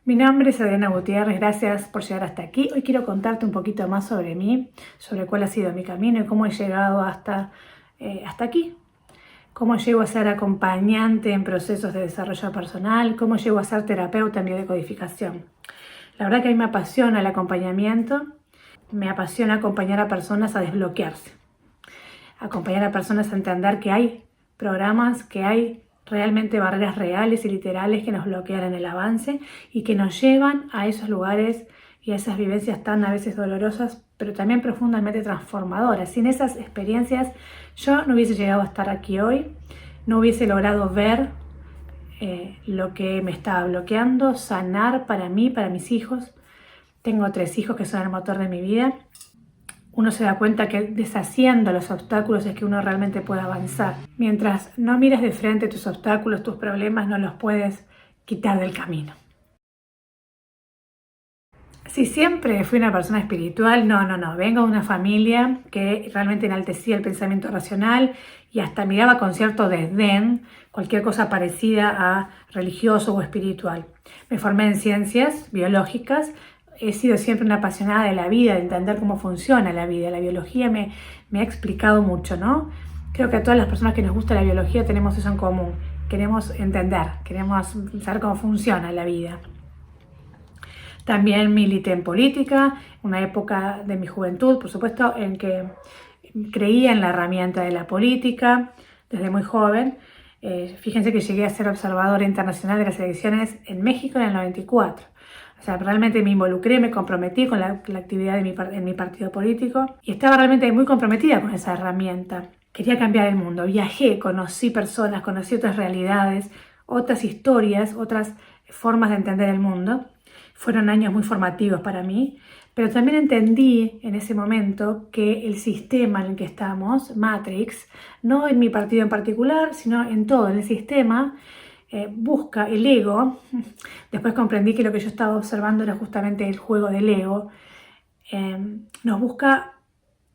Mi nombre es Adriana Gutiérrez, gracias por llegar hasta aquí. Hoy quiero contarte un poquito más sobre mí, sobre cuál ha sido mi camino y cómo he llegado hasta aquí. Cómo llego a ser acompañante en procesos de desarrollo personal, cómo llego a ser terapeuta en biodecodificación. La verdad que a mí me apasiona el acompañamiento, me apasiona acompañar a personas a desbloquearse, acompañar a personas a entender que hay programas, que hay realmente barreras reales y literales que nos bloquean en el avance y que nos llevan a esos lugares y a esas vivencias tan a veces dolorosas, pero también profundamente transformadoras. Sin esas experiencias yo no hubiese llegado a estar aquí hoy, no hubiese logrado ver lo que me estaba bloqueando, sanar para mí, para mis hijos. Tengo 3 hijos que son el motor de mi vida. Uno se da cuenta que deshaciendo los obstáculos es que uno realmente puede avanzar. Mientras no mires de frente tus obstáculos, tus problemas, no los puedes quitar del camino. Si siempre fui una persona espiritual, no. Vengo de una familia que realmente enaltecía el pensamiento racional y hasta miraba con cierto desdén cualquier cosa parecida a religioso o espiritual. Me formé en ciencias biológicas. He sido siempre una apasionada de la vida, de entender cómo funciona la vida. La biología me ha explicado mucho, ¿no? Creo que a todas las personas que nos gusta la biología tenemos eso en común. Queremos entender, queremos saber cómo funciona la vida. También milité en política, una época de mi juventud, por supuesto, en que creía en la herramienta de la política desde muy joven. Fíjense que llegué a ser observadora internacional de las elecciones en México en el 94. O sea, realmente me involucré, me comprometí con la actividad en mi partido político y estaba realmente muy comprometida con esa herramienta. Quería cambiar el mundo, viajé, conocí personas, conocí otras realidades, otras historias, otras formas de entender el mundo. Fueron años muy formativos para mí, pero también entendí en ese momento que el sistema en el que estamos, Matrix, no en mi partido en particular, sino en todo el sistema, busca el ego. Después comprendí que lo que yo estaba observando era justamente el juego del ego. Nos busca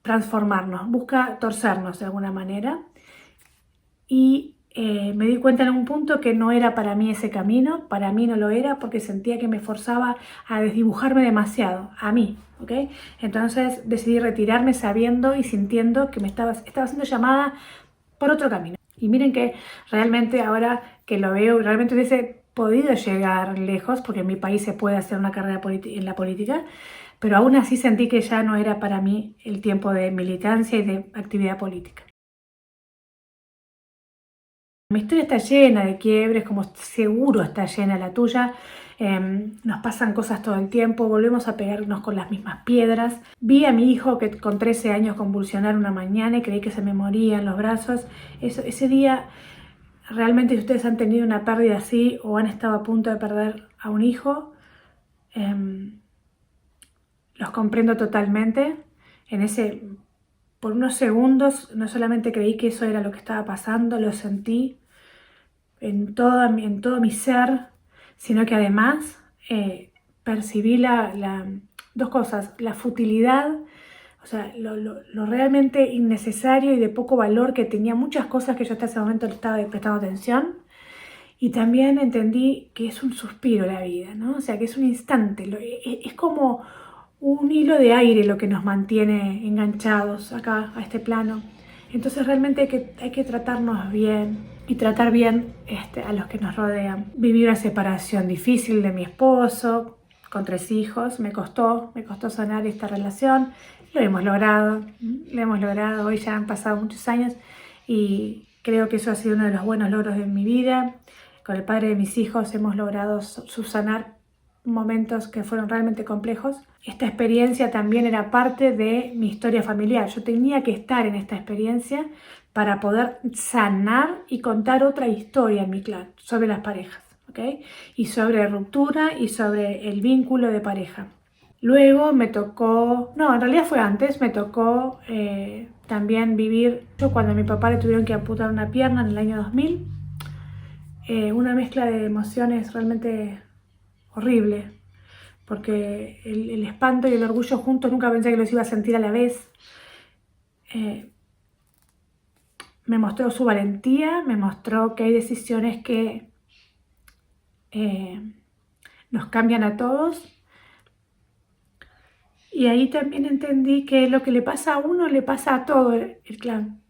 transformarnos, busca torcernos de alguna manera. Y me di cuenta en un punto que no era para mí ese camino, para mí no lo era porque sentía que me forzaba a desdibujarme demasiado, a mí, ¿ok? Entonces decidí retirarme sabiendo y sintiendo que estaba siendo llamada por otro camino. Y miren que realmente ahora que lo veo, realmente hubiese podido llegar lejos porque en mi país se puede hacer una carrera en la política, pero aún así sentí que ya no era para mí el tiempo de militancia y de actividad política. Mi historia está llena de quiebres, como seguro está llena la tuya. Nos pasan cosas todo el tiempo, volvemos a pegarnos con las mismas piedras. Vi a mi hijo que con 13 años convulsionar una mañana y creí que se me moría en los brazos. Ese día, realmente si ustedes han tenido una pérdida así o han estado a punto de perder a un hijo, los comprendo totalmente. Por unos segundos, no solamente creí que eso era lo que estaba pasando, lo sentí en todo mi ser, sino que además percibí dos cosas, la futilidad, o sea, lo realmente innecesario y de poco valor que tenía muchas cosas que yo hasta ese momento le estaba prestando atención, y también entendí que es un suspiro la vida, ¿no? O sea, que es un instante, es como un hilo de aire lo que nos mantiene enganchados acá a este plano. Entonces realmente hay que tratarnos bien y tratar bien a los que nos rodean. Viví una separación difícil de mi esposo, con 3 hijos, me costó sanar esta relación. Lo hemos logrado, hoy ya han pasado muchos años y creo que eso ha sido uno de los buenos logros de mi vida. Con el padre de mis hijos hemos logrado subsanar momentos que fueron realmente complejos. Esta experiencia también era parte de mi historia familiar. Yo tenía que estar en esta experiencia para poder sanar y contar otra historia en mi clan sobre las parejas, ¿ok? Y sobre ruptura y sobre el vínculo de pareja. Luego me tocó, no, en realidad fue antes, me tocó también vivir, yo cuando a mi papá le tuvieron que amputar una pierna en el año 2000, una mezcla de emociones realmente horrible, porque el espanto y el orgullo juntos nunca pensé que los iba a sentir a la vez. Me mostró su valentía, me mostró que hay decisiones que nos cambian a todos. Y ahí también entendí que lo que le pasa a uno le pasa a todo el clan,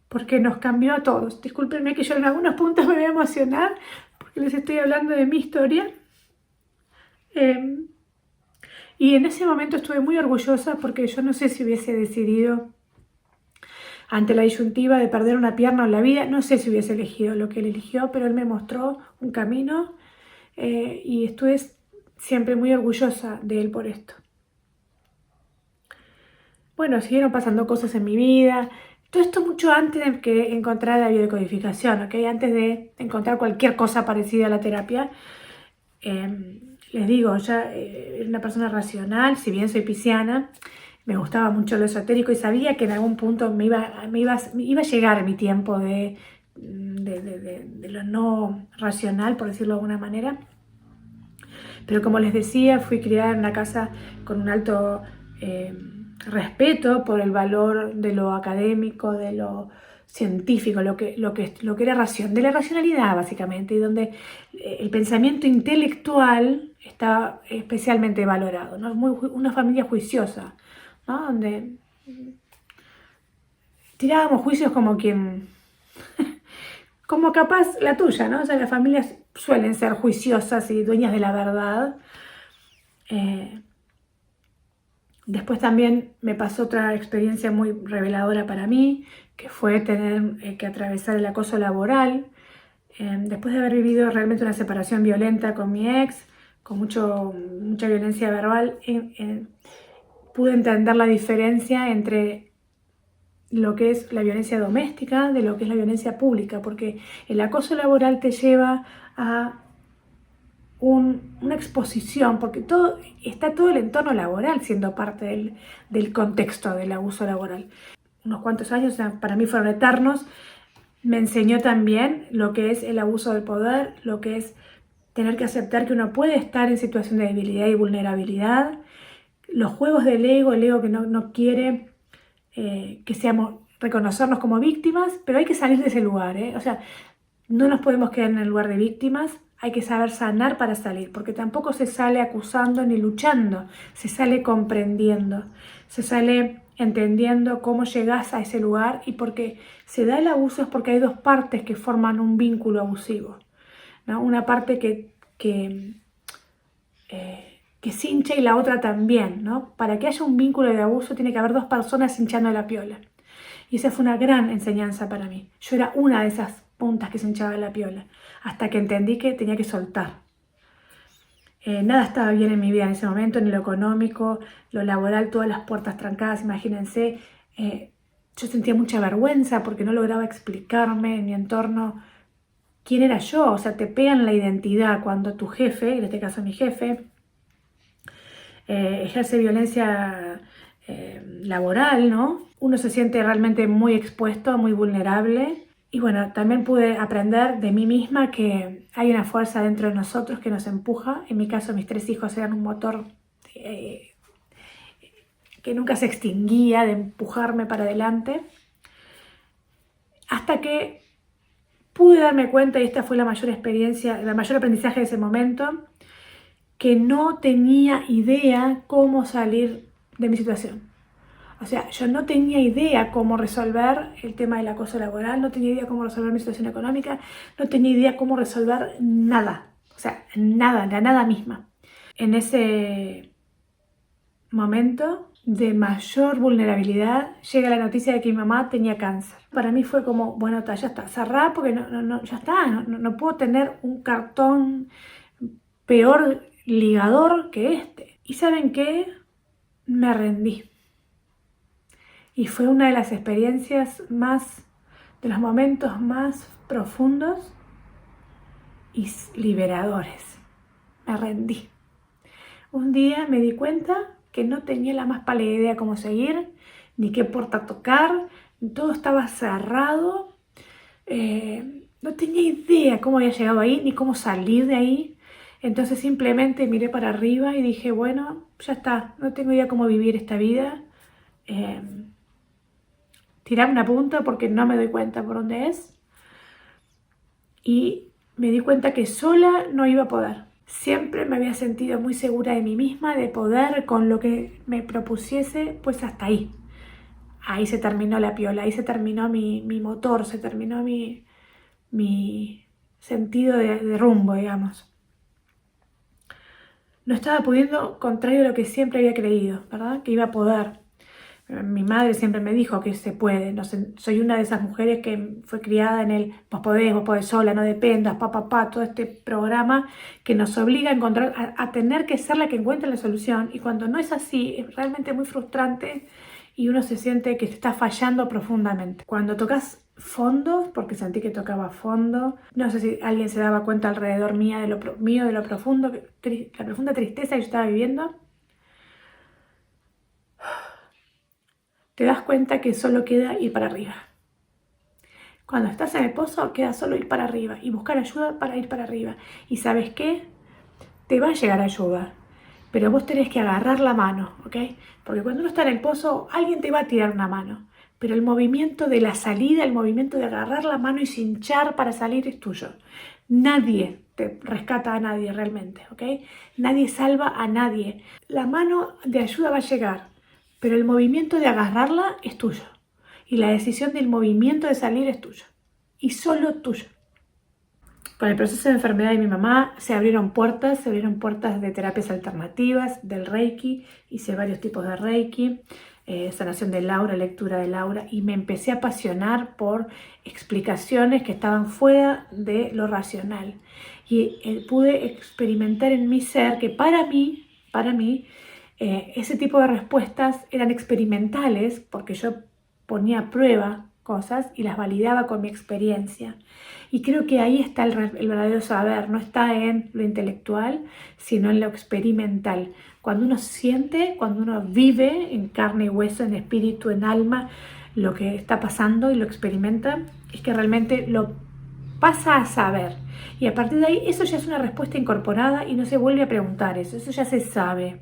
porque nos cambió a todos. Discúlpenme que yo en algunos puntos me voy a emocionar, porque les estoy hablando de mi historia. Y en ese momento estuve muy orgullosa porque yo no sé si hubiese decidido, ante la disyuntiva de perder una pierna o la vida, no sé si hubiese elegido lo que él eligió, pero él me mostró un camino y estuve siempre muy orgullosa de él por esto. Bueno, siguieron pasando cosas en mi vida. Todo esto mucho antes de que encontrara la biodecodificación, ¿ok? Antes de encontrar cualquier cosa parecida a la terapia. Les digo, ya era una persona racional, si bien soy pisciana, me gustaba mucho lo esotérico y sabía que en algún punto me iba a llegar mi tiempo de lo no racional, por decirlo de alguna manera. Pero como les decía, fui criada en una casa con un alto respeto por el valor de lo académico, de lo científico, lo que era de la racionalidad básicamente, y donde el pensamiento intelectual está especialmente valorado, ¿no? Una familia juiciosa, ¿no? Donde tirábamos juicios como quien, como capaz la tuya, ¿no? O sea, las familias suelen ser juiciosas y dueñas de la verdad. Después también me pasó otra experiencia muy reveladora para mí, que fue tener que atravesar el acoso laboral. Después de haber vivido realmente una separación violenta con mi ex, con mucha violencia verbal, pude entender la diferencia entre lo que es la violencia doméstica de lo que es la violencia pública, porque el acoso laboral te lleva a una exposición, porque está todo el entorno laboral siendo parte del contexto del abuso laboral. Unos cuantos años, o sea, para mí fueron eternos, me enseñó también lo que es el abuso del poder, lo que es tener que aceptar que uno puede estar en situación de debilidad y vulnerabilidad, los juegos del ego, el ego que no quiere que reconocernos como víctimas, pero hay que salir de ese lugar, ¿eh? O sea, no nos podemos quedar en el lugar de víctimas, hay que saber sanar para salir, porque tampoco se sale acusando ni luchando, se sale comprendiendo, se sale entendiendo cómo llegas a ese lugar, y porque se da el abuso es porque hay dos partes que forman un vínculo abusivo, ¿no? Una parte que se hincha y la otra también, ¿no? Para que haya un vínculo de abuso tiene que haber dos personas hinchando la piola. Y esa fue una gran enseñanza para mí. Yo era una de esas puntas que se hinchaba la piola, hasta que entendí que tenía que soltar. Nada estaba bien en mi vida en ese momento, ni lo económico, lo laboral, todas las puertas trancadas, imagínense. Yo sentía mucha vergüenza porque no lograba explicarme en mi entorno quién era yo. O sea, te pegan la identidad cuando tu jefe, en este caso mi jefe, ejerce violencia laboral, ¿no? Uno se siente realmente muy expuesto, muy vulnerable. Y bueno, también pude aprender de mí misma que hay una fuerza dentro de nosotros que nos empuja. En mi caso, mis 3 hijos eran un motor que nunca se extinguía de empujarme para adelante. Hasta que pude darme cuenta, y esta fue la mayor experiencia, el mayor aprendizaje de ese momento, que no tenía idea cómo salir de mi situación. O sea, yo no tenía idea cómo resolver el tema del acoso laboral, no tenía idea cómo resolver mi situación económica, no tenía idea cómo resolver nada. O sea, nada, la nada misma. En ese momento de mayor vulnerabilidad llega la noticia de que mi mamá tenía cáncer. Para mí fue como, bueno, ya está, cerrá porque ya está, no puedo tener un cartón peor ligador que este. ¿Y saben qué? Me rendí. Y fue una de las experiencias de los momentos más profundos y liberadores. Me rendí. Un día me di cuenta que no tenía la más pálida idea cómo seguir, ni qué puerta tocar, todo estaba cerrado. No tenía idea cómo había llegado ahí, ni cómo salir de ahí. Entonces simplemente miré para arriba y dije, bueno, ya está, no tengo idea cómo vivir esta vida. Tirarme una punta porque no me doy cuenta por dónde es. Y me di cuenta que sola no iba a poder. Siempre me había sentido muy segura de mí misma, de poder con lo que me propusiese, pues hasta ahí. Ahí se terminó la piola, ahí se terminó mi motor, se terminó mi sentido de rumbo, digamos. No estaba pudiendo, contrario a lo que siempre había creído, ¿verdad? Que iba a poder. Mi madre siempre me dijo que se puede. No sé, soy una de esas mujeres que fue criada en el vos podés sola, no dependas, todo este programa que nos obliga a encontrar, a tener que ser la que encuentre la solución. Y cuando no es así, es realmente muy frustrante y uno se siente que está fallando profundamente. Cuando tocas fondo, porque sentí que tocaba fondo, no sé si alguien se daba cuenta alrededor mío de lo profundo, la profunda tristeza que yo estaba viviendo. Te das cuenta que solo queda ir para arriba. Cuando estás en el pozo, queda solo ir para arriba y buscar ayuda para ir para arriba. ¿Y sabes qué? Te va a llegar ayuda, pero vos tenés que agarrar la mano, ¿ok? Porque cuando uno está en el pozo, alguien te va a tirar una mano, pero el movimiento de la salida, el movimiento de agarrar la mano y cinchar para salir es tuyo. Nadie te rescata a nadie realmente, ¿ok? Nadie salva a nadie. La mano de ayuda va a llegar, pero el movimiento de agarrarla es tuyo. Y la decisión del movimiento de salir es tuyo. Y solo tuyo. Con el proceso de enfermedad de mi mamá se abrieron puertas de terapias alternativas, del Reiki, hice varios tipos de Reiki, sanación del aura, lectura del aura, y me empecé a apasionar por explicaciones que estaban fuera de lo racional. Y pude experimentar en mi ser que para mí, ese tipo de respuestas eran experimentales porque yo ponía a prueba cosas y las validaba con mi experiencia. Y creo que ahí está el verdadero saber, no está en lo intelectual, sino en lo experimental. Cuando uno siente, cuando uno vive en carne y hueso, en espíritu, en alma, lo que está pasando y lo experimenta, es que realmente lo pasa a saber. Y a partir de ahí, eso ya es una respuesta incorporada y no se vuelve a preguntar eso ya se sabe.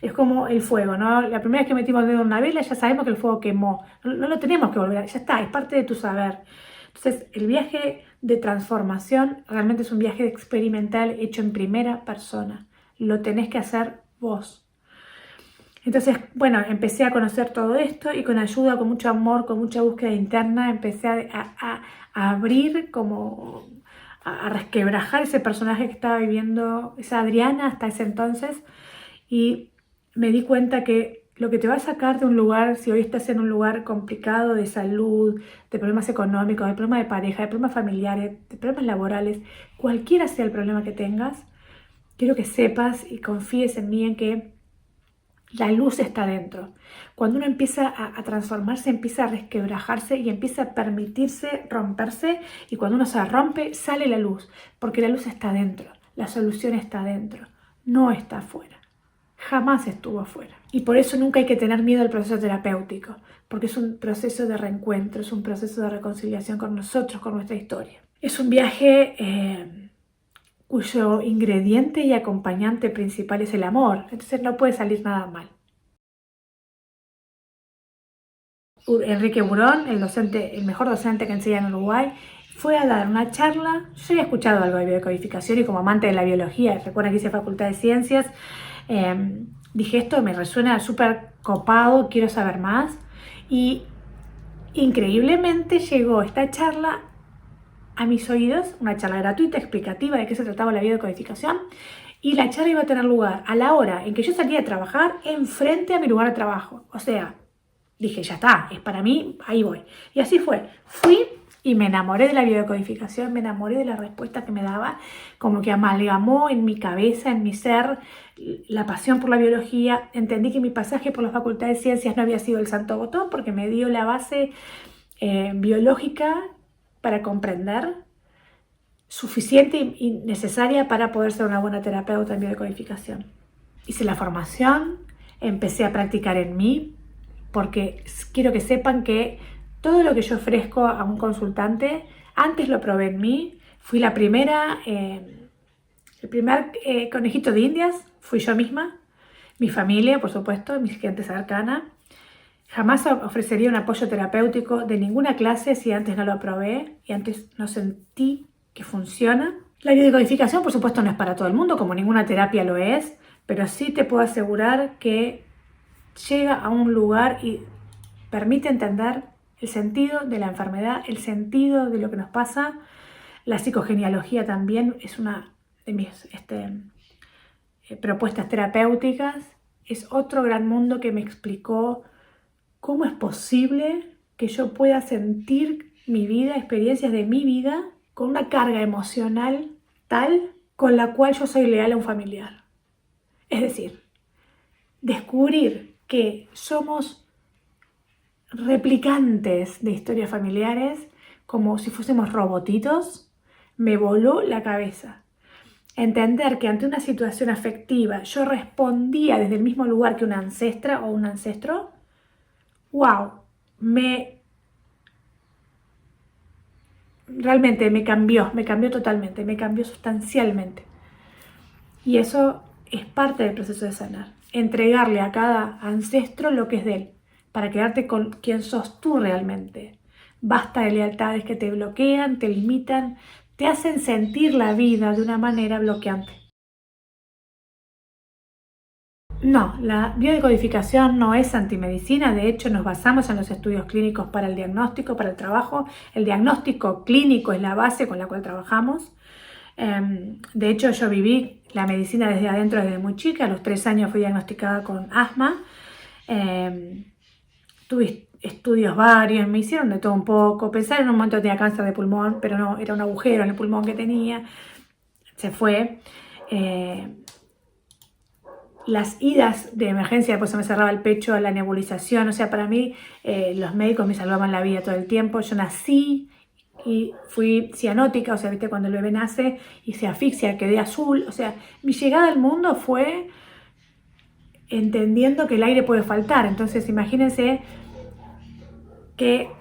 Es como el fuego, ¿no? La primera vez que metimos el dedo en una vela ya sabemos que el fuego quemó. No lo tenemos que volver, ya está, es parte de tu saber. Entonces, el viaje de transformación realmente es un viaje experimental hecho en primera persona. Lo tenés que hacer vos. Entonces, bueno, empecé a conocer todo esto y con ayuda, con mucho amor, con mucha búsqueda interna, empecé a abrir como a resquebrajar ese personaje que estaba viviendo, esa Adriana hasta ese entonces, y me di cuenta que lo que te va a sacar de un lugar, si hoy estás en un lugar complicado de salud, de problemas económicos, de problemas de pareja, de problemas familiares, de problemas laborales, cualquiera sea el problema que tengas, quiero que sepas y confíes en mí en que la luz está dentro. Cuando uno empieza a transformarse, empieza a resquebrajarse y empieza a permitirse romperse, y cuando uno se rompe, sale la luz, porque la luz está dentro, la solución está dentro, no está afuera. Jamás estuvo afuera. Y por eso nunca hay que tener miedo al proceso terapéutico, porque es un proceso de reencuentro, es un proceso de reconciliación con nosotros, con nuestra historia. Es un viaje cuyo ingrediente y acompañante principal es el amor, entonces no puede salir nada mal. Enrique Burón, el mejor docente que enseña en Uruguay, fue a dar una charla. Yo había escuchado algo de biodecodificación y como amante de la biología, recuerda que hice Facultad de Ciencias, dije, esto me resuena súper copado, quiero saber más. Y increíblemente llegó esta charla a mis oídos, una charla gratuita, explicativa de qué se trataba la biodecodificación, y la charla iba a tener lugar a la hora en que yo salía a trabajar, enfrente a mi lugar de trabajo. O sea, dije, ya está, es para mí, ahí voy. Y así fue. Fui y me enamoré de la biodecodificación, me enamoré de la respuesta que me daba, como que amalgamó en mi cabeza, en mi ser, la pasión por la biología. Entendí que mi pasaje por la Facultad de Ciencias no había sido el santo botón, porque me dio la base biológica para comprender, suficiente y necesaria para poder ser una buena terapeuta en biodecodificación. Hice la formación, empecé a practicar en mí, porque quiero que sepan que todo lo que yo ofrezco a un consultante, antes lo probé en mí. Fui la primera, el primer conejito de Indias fui yo misma, mi familia, por supuesto, mi gente cercana. Jamás ofrecería un apoyo terapéutico de ninguna clase si antes no lo probé y antes no sentí que funciona. La biodecodificación, por supuesto, no es para todo el mundo, como ninguna terapia lo es, pero sí te puedo asegurar que llega a un lugar y permite entender el sentido de la enfermedad, el sentido de lo que nos pasa. La psicogenealogía también es una de mis propuestas terapéuticas. Es otro gran mundo que me explicó cómo es posible que yo pueda sentir mi vida, experiencias de mi vida, con una carga emocional tal con la cual yo soy leal a un familiar. Es decir, descubrir que somos replicantes de historias familiares como si fuésemos robotitos, me voló la cabeza. Entender que ante una situación afectiva yo respondía desde el mismo lugar que una ancestra o un ancestro, wow, realmente me cambió totalmente, me cambió sustancialmente. Y eso es parte del proceso de sanar. Entregarle a cada ancestro lo que es de él, para quedarte con quien sos tú realmente. Basta de lealtades que te bloquean, te limitan, te hacen sentir la vida de una manera bloqueante. No, la biodecodificación no es antimedicina, de hecho nos basamos en los estudios clínicos para el diagnóstico, para el trabajo. El diagnóstico clínico es la base con la cual trabajamos. De hecho yo viví la medicina desde adentro desde muy chica, a los 3 años fui diagnosticada con asma. Tuve estudios varios, me hicieron de todo un poco, pensaron en un momento que tenía cáncer de pulmón, pero no, era un agujero en el pulmón que tenía, se fue. Las idas de emergencia, después se me cerraba el pecho, la nebulización, o sea, para mí los médicos me salvaban la vida todo el tiempo. Yo nací y fui cianótica, o sea, viste cuando el bebé nace y se asfixia, quedé azul, o sea, mi llegada al mundo fue entendiendo que el aire puede faltar. Entonces imagínense que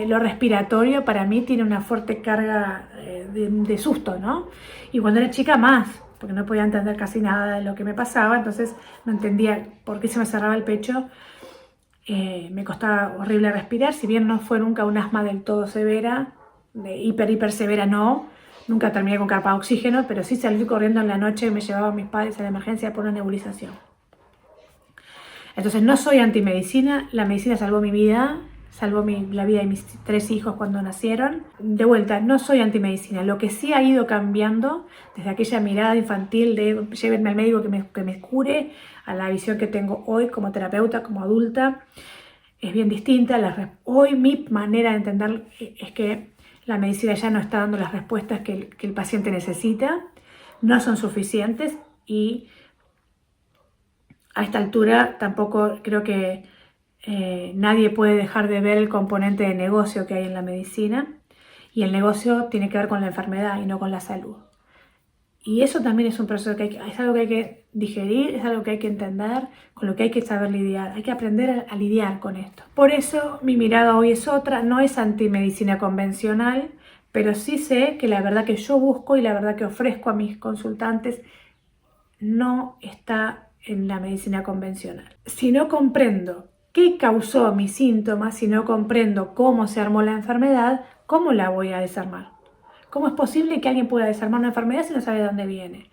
lo respiratorio para mí tiene una fuerte carga de susto, ¿no? Y cuando era chica más, porque no podía entender casi nada de lo que me pasaba, entonces no entendía por qué se me cerraba el pecho. Me costaba horrible respirar, si bien no fue nunca un asma del todo severa, de hiper severa no, nunca terminé con capa de oxígeno, pero sí salí corriendo en la noche y me llevaban mis padres a la emergencia por una nebulización. Entonces no soy antimedicina, la medicina salvó mi vida, salvó la vida de mis 3 hijos cuando nacieron. De vuelta, no soy antimedicina, lo que sí ha ido cambiando desde aquella mirada infantil de llévenme al médico que me cure, a la visión que tengo hoy como terapeuta, como adulta, es bien distinta. Hoy mi manera de entender es que la medicina ya no está dando las respuestas que el paciente necesita, no son suficientes y a esta altura tampoco creo que nadie puede dejar de ver el componente de negocio que hay en la medicina, y el negocio tiene que ver con la enfermedad y no con la salud. Y eso también es un proceso es algo que hay que digerir, es algo que hay que entender, con lo que hay que saber lidiar. Hay que aprender a lidiar con esto. Por eso mi mirada hoy es otra, no es antimedicina convencional, pero sí sé que la verdad que yo busco y la verdad que ofrezco a mis consultantes no está en la medicina convencional. Si no comprendo qué causó mis síntomas, si no comprendo cómo se armó la enfermedad, ¿cómo la voy a desarmar? ¿Cómo es posible que alguien pueda desarmar una enfermedad si no sabe de dónde viene?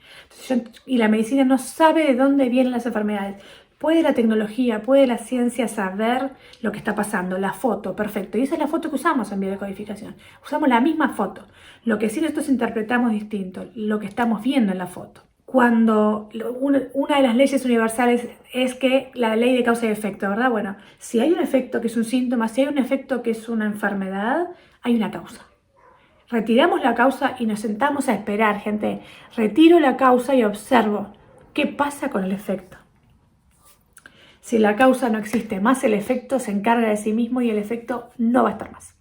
Y la medicina no sabe de dónde vienen las enfermedades. Puede la tecnología, puede la ciencia saber lo que está pasando, la foto, perfecto. Y esa es la foto que usamos en biodecodificación. Usamos la misma foto. Lo que sí nosotros interpretamos distinto, lo que estamos viendo en la foto. Cuando una de las leyes universales es que la ley de causa y efecto, ¿verdad? Bueno, si hay un efecto que es un síntoma, si hay un efecto que es una enfermedad, hay una causa. Retiramos la causa y nos sentamos a esperar, gente. Retiro la causa y observo qué pasa con el efecto. Si la causa no existe más, el efecto se encarga de sí mismo y el efecto no va a estar más.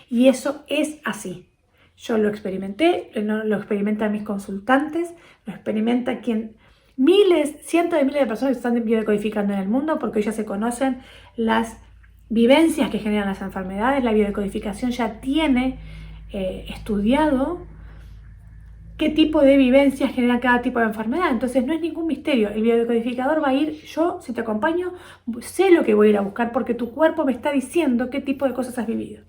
Y eso es así. Yo lo experimenté, lo experimentan mis consultantes, lo experimenta cientos de miles de personas que están biodecodificando en el mundo, porque hoy ya se conocen las vivencias que generan las enfermedades. La biodecodificación ya tiene estudiado qué tipo de vivencias genera cada tipo de enfermedad. Entonces no es ningún misterio. El biodecodificador va a ir, yo si te acompaño, sé lo que voy a ir a buscar porque tu cuerpo me está diciendo qué tipo de cosas has vivido.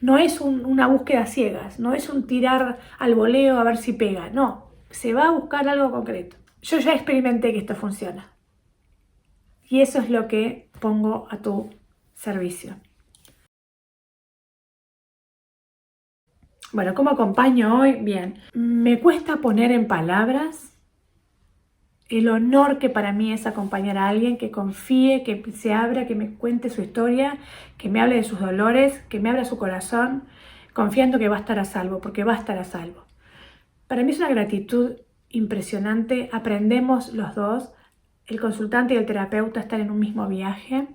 No es una búsqueda a ciegas, no es un tirar al voleo a ver si pega, no, se va a buscar algo concreto. Yo ya experimenté que esto funciona y eso es lo que pongo a tu servicio. Bueno, ¿cómo acompaño hoy? Bien, me cuesta poner en palabras el honor que para mí es acompañar a alguien que confíe, que se abra, que me cuente su historia, que me hable de sus dolores, que me abra su corazón, confiando que va a estar a salvo, porque va a estar a salvo. Para mí es una gratitud impresionante, aprendemos los dos, el consultante y el terapeuta están en un mismo viaje.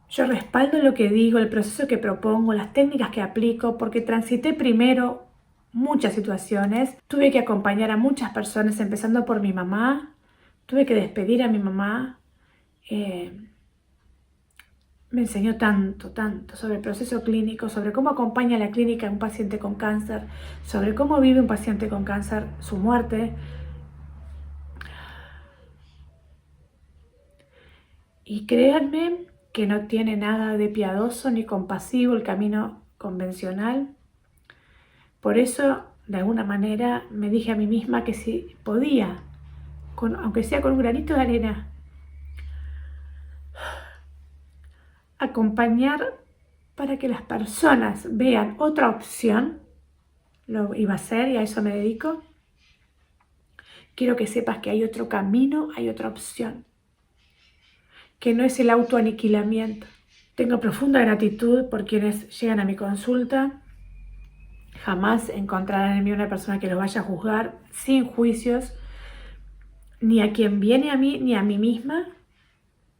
Yo respaldo lo que digo, el proceso que propongo, las técnicas que aplico, porque transité primero muchas situaciones. Tuve que acompañar a muchas personas, empezando por mi mamá. Tuve que despedir a mi mamá. Me enseñó tanto, tanto sobre el proceso clínico, sobre cómo acompaña la clínica a un paciente con cáncer, sobre cómo vive un paciente con cáncer su muerte. Y créanme que no tiene nada de piadoso ni compasivo el camino convencional. Por eso, de alguna manera, me dije a mí misma que si podía, aunque sea con un granito de arena, acompañar para que las personas vean otra opción, lo iba a hacer y a eso me dedico. Quiero que sepas que hay otro camino, hay otra opción, que no es el autoaniquilamiento. Tengo profunda gratitud por quienes llegan a mi consulta. Jamás encontrarán en mí una persona que los vaya a juzgar sin juicios, ni a quien viene a mí, ni a mí misma,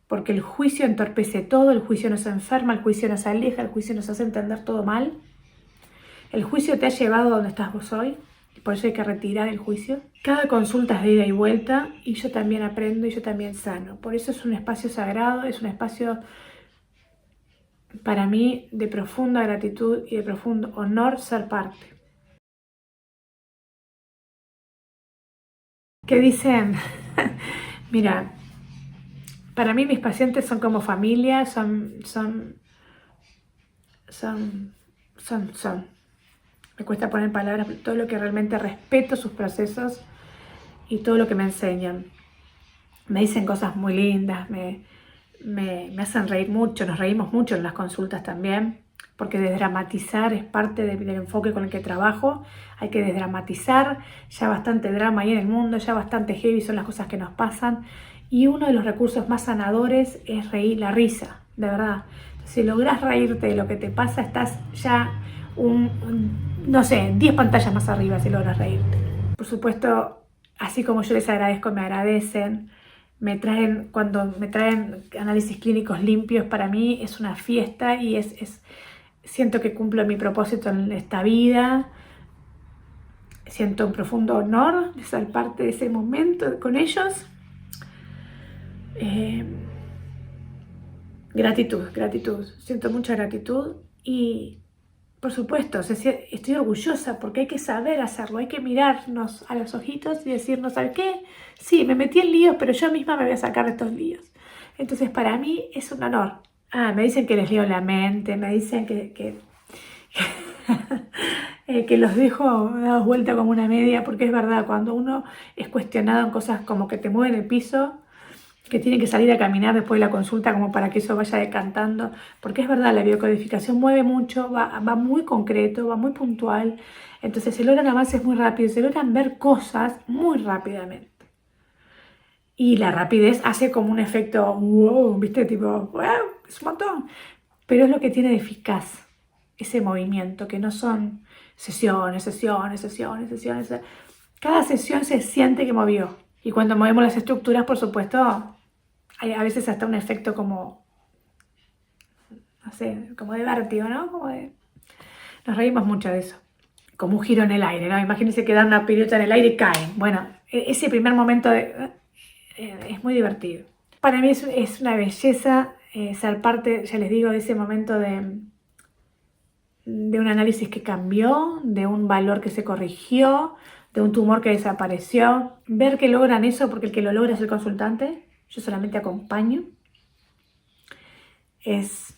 porque el juicio entorpece todo, el juicio nos enferma, el juicio nos aleja, el juicio nos hace entender todo mal. El juicio te ha llevado a donde estás vos hoy, y por eso hay que retirar el juicio. Cada consulta es de ida y vuelta, y yo también aprendo y yo también sano. Por eso es un espacio sagrado, es un espacio para mí de profunda gratitud y de profundo honor ser parte. ¿Qué dicen? Mira, para mí mis pacientes son como familia, son. Me cuesta poner palabras todo lo que realmente respeto sus procesos y todo lo que me enseñan. Me dicen cosas muy lindas, me hacen reír mucho, nos reímos mucho en las consultas también, porque desdramatizar es parte del enfoque con el que trabajo. Hay que desdramatizar, ya bastante drama hay en el mundo, ya bastante heavy son las cosas que nos pasan, y uno de los recursos más sanadores es reír, la risa, de verdad. Si lográs reírte de lo que te pasa, estás ya no sé, 10 pantallas más arriba si logras reírte. Por supuesto, así como yo les agradezco, me agradecen. Cuando me traen análisis clínicos limpios, para mí es una fiesta y siento que cumplo mi propósito en esta vida. Siento un profundo honor de ser parte de ese momento con ellos. Gratitud. Siento mucha gratitud y, por supuesto, estoy orgullosa porque hay que saber hacerlo, hay que mirarnos a los ojitos y decirnos, ¿sabes qué? Sí, me metí en líos, pero yo misma me voy a sacar de estos líos. Entonces, para mí es un honor. Me dicen que les leo la mente, me dicen que los dejo dados vuelta como una media, porque es verdad, cuando uno es cuestionado en cosas como que te mueven el piso, que tienen que salir a caminar después de la consulta como para que eso vaya decantando, porque es verdad, la biocodificación mueve mucho, va muy concreto, va muy puntual, entonces se logran avances muy rápidos, se logran ver cosas muy rápidamente. Y la rapidez hace como un efecto, wow, ¿viste? Tipo, wow, es un montón. Pero es lo que tiene de eficaz ese movimiento, que no son sesiones. Cada sesión se siente que movió. Y cuando movemos las estructuras, por supuesto, hay a veces hasta un efecto como, no sé, como de vértigo, ¿no? Nos reímos mucho de eso. Como un giro en el aire, ¿no? Imagínense que dan una pirueta en el aire y caen. Bueno, ese primer momento es muy divertido. Para mí es una belleza ser parte, ya les digo, de ese momento de un análisis que cambió, de un valor que se corrigió, de un tumor que desapareció. Ver que logran eso, porque el que lo logra es el consultante, yo solamente acompaño, es